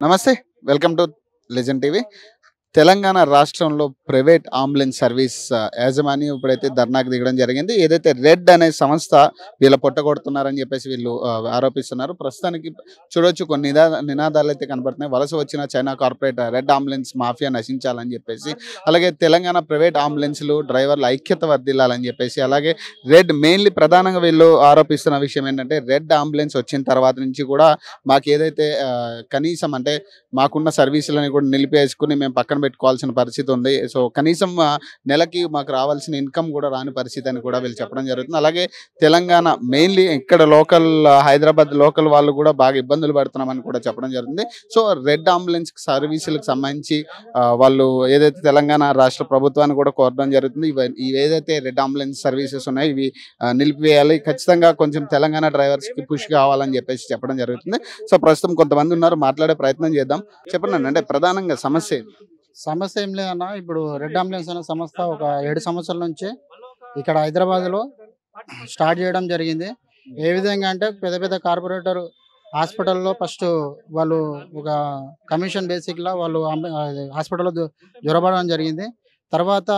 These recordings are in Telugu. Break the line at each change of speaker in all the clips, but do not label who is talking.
నమస్తే. Welcome to legend TV. Telangana రాష్ట్రంలో ప్రైవేట్ అంబులెన్స్ సర్వీస్ యాజమాన్యం ఇప్పుడైతే ధర్నాకు దిగడం జరిగింది. ఏదైతే రెడ్ అనే సంస్థ వీళ్ళ పొట్టగొడుతున్నారని చెప్పేసి వీళ్ళు ఆరోపిస్తున్నారు. ప్రస్తుతానికి చూడొచ్చు కొన్ని నినాదాలు అయితే కనబడుతున్నాయి. వలస వచ్చిన China corporate red ambulance mafia నశించాలని చెప్పేసి, అలాగే తెలంగాణ ప్రైవేట్ అంబులెన్స్లు డ్రైవర్ల ఐక్యత వర్ధిల్లాలని చెప్పేసి, అలాగే రెడ్ మెయిన్లీ ప్రధానంగా వీళ్ళు ఆరోపిస్తున్న విషయం ఏంటంటే రెడ్ అంబులెన్స్ వచ్చిన తర్వాత నుంచి కూడా మాకు ఏదైతే కనీసం అంటే మాకున్న సర్వీసులని కూడా నిలిపేసుకుని మేము పక్కన పెట్టుకోవాల్సిన పరిస్థితి ఉంది. సో కనీసం నెలకి మాకు రావాల్సిన ఇన్కమ్ కూడా రాని పరిస్థితి అని కూడా వీళ్ళు చెప్పడం జరుగుతుంది. అలాగే తెలంగాణ మెయిన్లీ ఇక్కడ లోకల్ హైదరాబాద్ లోకల్ వాళ్ళు కూడా బాగా ఇబ్బందులు పడుతున్నామని కూడా చెప్పడం జరుగుతుంది. సో రెడ్ అంబులెన్స్ సర్వీసులకు సంబంధించి వాళ్ళు ఏదైతే తెలంగాణ రాష్ట్ర ప్రభుత్వాన్ని కూడా కోరడం జరుగుతుంది. ఇవి ఏదైతే రెడ్ అంబులెన్స్ సర్వీసెస్ ఉన్నాయో ఇవి నిలిపివేయాలి, ఖచ్చితంగా కొంచెం తెలంగాణ డ్రైవర్స్కి పుష్ కావాలని చెప్పేసి చెప్పడం జరుగుతుంది. సో ప్రస్తుతం కొంతమంది ఉన్నారు, మాట్లాడే ప్రయత్నం చేద్దాం. చెప్పండి అంటే ప్రధానంగా
సమస్య ఏం లేదన్నా. ఇప్పుడు రెడ్ అంబులెన్స్ అనే సంస్థ ఒక 7 సంవత్సరాల నుంచి ఇక్కడ హైదరాబాద్లో స్టార్ట్ చేయడం జరిగింది. ఏ విధంగా అంటే పెద్ద పెద్ద కార్పొరేటర్ హాస్పిటల్లో ఫస్ట్ వాళ్ళు ఒక కమిషన్ బేసిక్లా వాళ్ళు హాస్పిటల్లో జ్వరపడడం జరిగింది. తర్వాత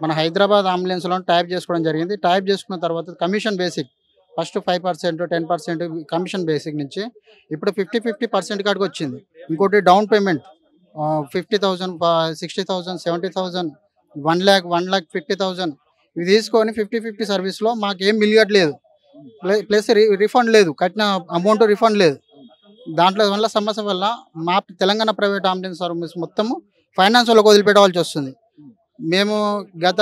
మన హైదరాబాద్ అంబులెన్స్లో టైప్ చేసుకోవడం జరిగింది. టైప్ చేసుకున్న తర్వాత commission basic first 5%, 10% commission basic నుంచి ఇప్పుడు 50% కాడికి వచ్చింది. ఇంకోటి డౌన్ పేమెంట్ 50,000, 60,000, 70,000, 1,50,000 ఇవి తీసుకొని 50-50 సర్వీస్లో మాకేం మిలియట్లేదు. ప్లస్ రిఫండ్ లేదు, కట్టిన అమౌంట్ రిఫండ్ లేదు. దాంట్లో వల్ల సమస్య వల్ల మా తెలంగాణ ప్రైవేట్ అంబులెన్స్ సర్వీస్ మొత్తము ఫైనాన్స్ వాళ్ళకి వదిలిపెట్టవలసి వస్తుంది. మేము గత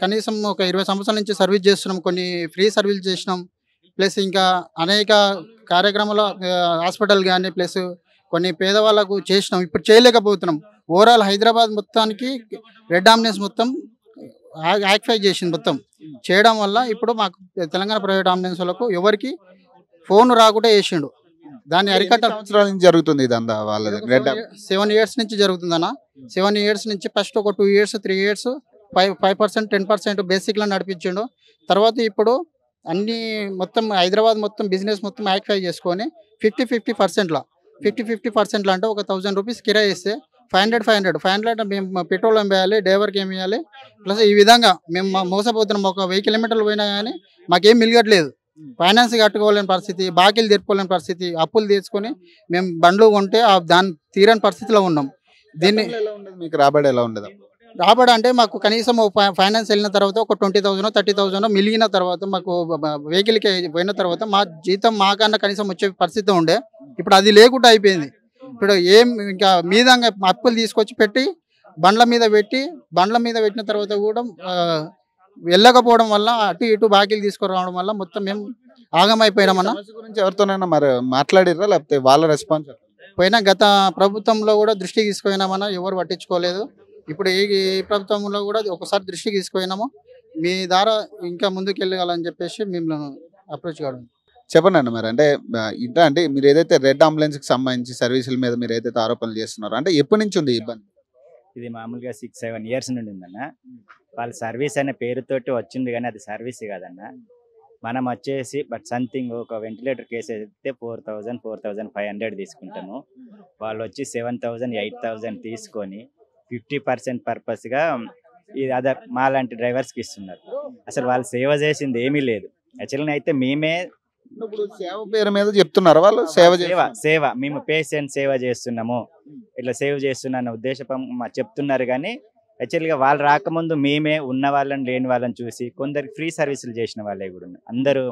కనీసం ఒక 20 సంవత్సరాల నుంచి సర్వీస్ చేస్తున్నాం. కొన్ని ఫ్రీ సర్వీస్ చేసినాం. ప్లస్ ఇంకా అనేక కార్యక్రమాలు హాస్పిటల్ కానీ ప్లస్ కొన్ని పేదవాళ్ళకు చేసినాం. ఇప్పుడు చేయలేకపోతున్నాం. ఓవరాల్ హైదరాబాద్ మొత్తానికి రెడ్ అంబులెన్స్ మొత్తం యాక్టిఫై చేసింది. మొత్తం చేయడం వల్ల ఇప్పుడు మాకు తెలంగాణ ప్రైవేట్ అంబులెన్స్ వాళ్ళకు ఎవరికి ఫోన్ రాకుండా చేసిండు. దాన్ని
సంవత్సరాల నుంచి జరుగుతుంది ఇదంతా వాళ్ళది.
7 years నుంచి జరుగుతుందన్న. 7 years నుంచి ఫస్ట్ ఒక 2 years 3 years 5%, 10% బేసిక్లో నడిపించిండు. తర్వాత ఇప్పుడు అన్ని మొత్తం హైదరాబాద్ మొత్తం బిజినెస్ మొత్తం యాక్టిఫై చేసుకొని 50-50%లా 50-50% అంటే ఒక 1,000 రూపీస్ కిరాయి ఇస్తే 500 మేము పెట్రోల్ ఏం వేయాలి, డ్రైవర్కి ఏం వేయాలి. ప్లస్ ఈ విధంగా మేము మోసపోతున్నాం. ఒక 1000 కిలోమీటర్లు పోయినా కానీ మాకేం మిలగట్లేదు. ఫైనాన్స్ కట్టుకోలేని పరిస్థితి, బాకీలు తెరుపుకోలేని పరిస్థితి, అప్పులు తీసుకొని మేము బండ్లు కొంటే దాని తీరని పరిస్థితిలో ఉన్నాం. దీన్ని
మీకు రాబడి ఎలా ఉండదు?
రాబడి అంటే మాకు కనీసం ఫైనాన్స్ వెళ్ళిన తర్వాత ఒక 20,000, 30,000 మిలిగిన తర్వాత మాకు వెహికల్కి పోయిన తర్వాత మా జీతం మాకన్నా కనీసం వచ్చే పరిస్థితి ఉండే. ఇప్పుడు అది లేకుండా అయిపోయింది. ఇప్పుడు ఏం ఇంకా మీదంగా అప్పులు తీసుకొచ్చి పెట్టి బండ్ల మీద పెట్టిన తర్వాత కూడా వెళ్ళకపోవడం వల్ల అటు ఇటు బాకీలు తీసుకురావడం వల్ల మొత్తం మేము ఆగమైపోయినామన్నా.
గురించి ఎవరితోనైనా మరి మాట్లాడిర్రా లేకపోతే వాళ్ళ రెస్పాన్స్?
పోయినా గత ప్రభుత్వంలో కూడా దృష్టికి తీసుకుపోయినామన్నా, ఎవరు పట్టించుకోలేదు. ఇప్పుడు ఈ ప్రభుత్వంలో కూడా ఒకసారి దృష్టికి తీసుకుపోయినాము. మీ ద్వారా ఇంకా ముందుకు వెళ్ళాలని చెప్పేసి మిమ్మల్ని అప్రోచ్ కావడం.
చెప్పండి మరి అంటే ఇంకా అంటే మీరు ఏదైతే రెడ్ అంబులెన్స్కి సంబంధించి సర్వీసుల మీద మీరు ఏదైతే ఆరోపణలు చేస్తున్నారో అంటే ఎప్పటి నుంచి ఉంది ఇబ్బంది?
ఇది మామూలుగా 6-7 years నుండి ఉందన్న. వాళ్ళ సర్వీస్ అనే పేరుతోటి వచ్చింది కానీ అది సర్వీస్ కాదన్న. మనం వచ్చేసి సంథింగ్ ఒక వెంటిలేటర్ కేసు అయితే 4,000, 4,500 తీసుకుంటాము. వాళ్ళు వచ్చి 7,000, 8,000 తీసుకొని 50% పర్పస్గా ఇది అదర్ మా లాంటి డ్రైవర్స్కి ఇస్తున్నారు. అసలు వాళ్ళు సేవ చేసింది ఏమీ లేదు. యాక్చువల్గా అయితే మేమే
సేవ పేరు మీద చెప్తున్నారు. వాళ్ళు
సేవ మేము పేషెంట్ సేవ చేస్తున్నాము, ఇట్లా సేవ్ చేస్తున్న ఉద్దేశం చెప్తున్నారు. కానీ యాక్చువల్గా వాళ్ళు రాకముందు మేమే ఉన్న వాళ్ళని లేని వాళ్ళని చూసి కొందరికి ఫ్రీ సర్వీసులు చేసిన వాళ్ళే కూడా ఉన్నారు. అందరూ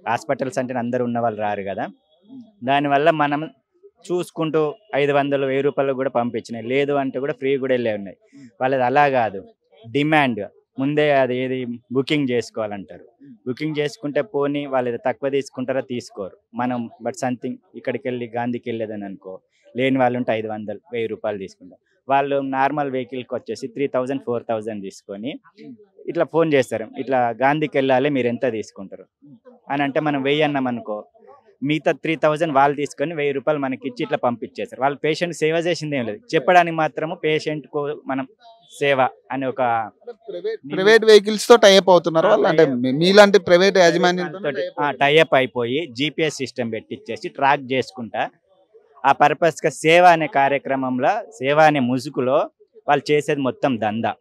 హాస్పిటల్స్ అంటే అందరూ ఉన్న వాళ్ళు రారు కదా. దానివల్ల మనం చూసుకుంటూ 500, 1000 రూపాయలు కూడా పంపించినాయి. లేదు అంటే కూడా ఫ్రీ కూడా వెళ్ళే ఉన్నాయి. వాళ్ళది అలా కాదు, డిమాండ్ ముందే అది ఏది బుకింగ్ చేసుకోవాలంటారు. బుకింగ్ చేసుకుంటే పోనీ వాళ్ళు ఏదో తక్కువ తీసుకుంటారో తీసుకోరు. మనం సంథింగ్ ఇక్కడికి వెళ్ళి గాంధీకి వెళ్ళేదని అనుకో, లేని వాళ్ళు ఉంటే 500, 1000 రూపాయలు తీసుకుంటారు. వాళ్ళు నార్మల్ వెహికల్కి వచ్చేసి 3,000, 4,000 తీసుకొని ఇట్లా ఫోన్ చేస్తారు, ఇట్లా గాంధీకి వెళ్ళాలి మీరు ఎంత తీసుకుంటారు అని అంటే మనం 1000 అన్నాం అనుకో, మిగతా 3,000 వాళ్ళు తీసుకొని 1000 రూపాయలు మనకి ఇచ్చి ఇట్లా పంపించేస్తారు. వాళ్ళు పేషెంట్ సేవ చేసింది ఏం లేదు, చెప్పడానికి మాత్రము పేషెంట్కు మనం సేవ అని ఒక
ప్రైవేట్ వెహికల్స్ తో టైఅప్ అవుతున్నారు వాళ్ళు. అంటే మీలాంటి ప్రైవేట్ యాజమాన్యంతో
టైఅప్ అయిపోయి జీపీఎస్ సిస్టమ్ పెట్టించేసి ట్రాక్ చేసుకుంటా ఆ పర్పస్గా సేవ అనే కార్యక్రమంలో సేవ అనే ముసుగులో వాళ్ళు చేసేది మొత్తం దందా.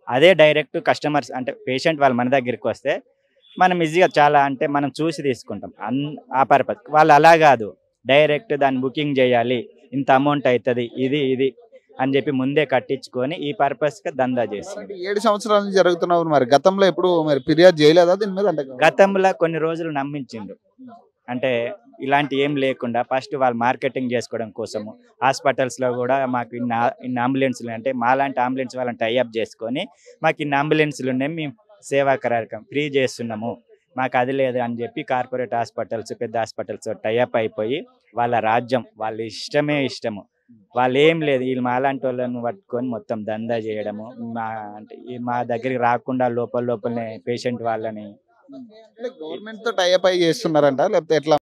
అదే డైరెక్ట్ కస్టమర్స్ అంటే పేషెంట్ వాళ్ళు మన దగ్గరికి వస్తే మనం ఈజీగా చాలా అంటే మనం చూసి తీసుకుంటాం ఆ పర్పస్. వాళ్ళు అలా కాదు, డైరెక్ట్ దాన్ని బుకింగ్ చేయాలి, ఇంత అమౌంట్ అవుతుంది, ఇది ఇది అని చెప్పి ముందే కట్టించుకొని ఈ పర్పస్గా దందా చేస్తుంది.
7 సంవత్సరాల నుంచి జరుగుతున్నారు. మరి గతంలో ఎప్పుడు మరి ఫిర్యాదు చేయలేదా దీని మీద? అంటే
గతంలో కొన్ని రోజులు నమ్మించిండు, అంటే ఇలాంటి ఏం లేకుండా ఫస్ట్ వాళ్ళు మార్కెటింగ్ చేసుకోవడం కోసము హాస్పిటల్స్లో కూడా మాకు ఇన్ని అంబులెన్స్లు అంటే మాలాంటి అంబులెన్స్ వాళ్ళని టైఅప్ చేసుకొని మాకు ఇన్ని అంబులెన్స్లు ఉన్నాయి, మేము సేవా కార్యక్రమం ఫ్రీ చేస్తున్నాము, మాకు అది లేదు అని చెప్పి కార్పొరేట్ హాస్పిటల్స్ పెద్ద హాస్పిటల్స్ టైఅప్ అయిపోయి వాళ్ళ రాజ్యం వాళ్ళ ఇష్టము, వాళ్ళు ఏం లేదు వీళ్ళు మాలాంటి వాళ్ళని పట్టుకొని మొత్తం దందా చేయడము, అంటే మా దగ్గరికి రాకుండా లోపలనే పేషెంట్ వాళ్ళని
గవర్నమెంట్ తో టైఅప్ అయి చేస్తున్నారంట లేకపోతే ఎట్లా?